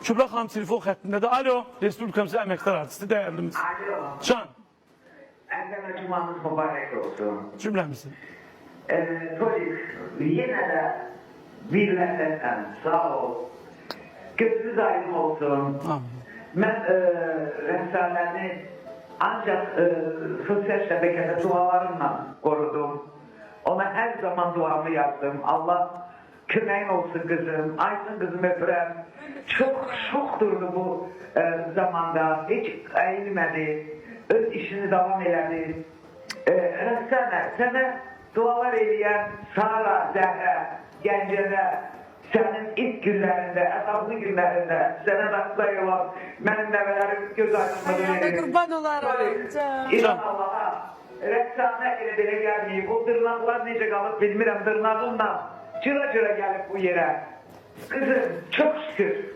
Kübra xanım telefon xəttindədir. Alo, Respublikamızın əməkdar artisti, dəyərlimiz. Alo. Can, Evvela cumanız mübarek olsun. cümləmizin. Polis yine de birleşsen sağ ol. Gözünüz aydın olsun. Amin. Ben rəssaləni ancaq sosyal şəbəkədə dualarımla korudum. Ona her zaman duamı yazdım. Allah köməyin olsun kızım. Aydın kızım öpürəm. Çok şokturdu bu zamanda. Hiç eğilmedi. Öz işini devam elədi. Sana dualar eləyən Sara, Zəhra, Gəncədə, sənin ilk günlərində, əsaslı günlərində sənə rastlayılan mənim nəvələrim göz aydınlığı verir. Qurban olarım. İnan Allaha, rəqsanə elə belə gəlməyib. O dırnaqlar necə qalıb bilmirəm, dırnağımla cıra gəlib bu yerə. Kızım, çok şükür.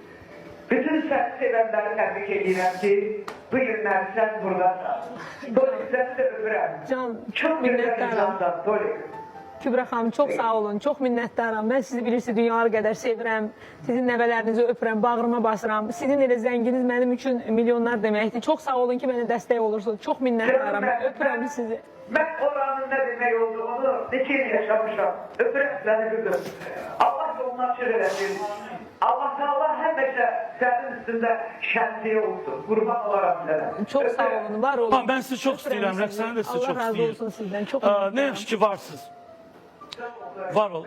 Bütün sen sevenleri tebrik edirəm ki, bu günler sen buradasan. Polis sen de öpürəm. Can, Çok güzel minnətdaram. insansan Polis. Kübra xanım, çox sağ olun, çox minnətdaram. Mən sizi bilirsiniz, dünyalar qədər sevirəm. Sizin nəvələrinizi öpürəm, bağrıma basıram. Sizin elə zənginiz mənim üçün milyonlar deməkdir. Çox sağ olun ki, mənə dəstək olursunuz. Çox minnətdaram. Öpürəm sizi. Ben oranın ne demek olduğunu neçə il yaşamışam. Öpürəm səni kızım. Allah yolunu açıq eləsin. Allah həmişə sənin üstündə şənliyi olsun. Qurban olaram sənə. Çox sağ olun, var olun. Ben sizi çok istəyirəm, Rəqsanə də sizi çok Allah razı istəyir. olsun sizdən. Çox Ne minnətdaram. yaxşı ki varsınız. Var olun.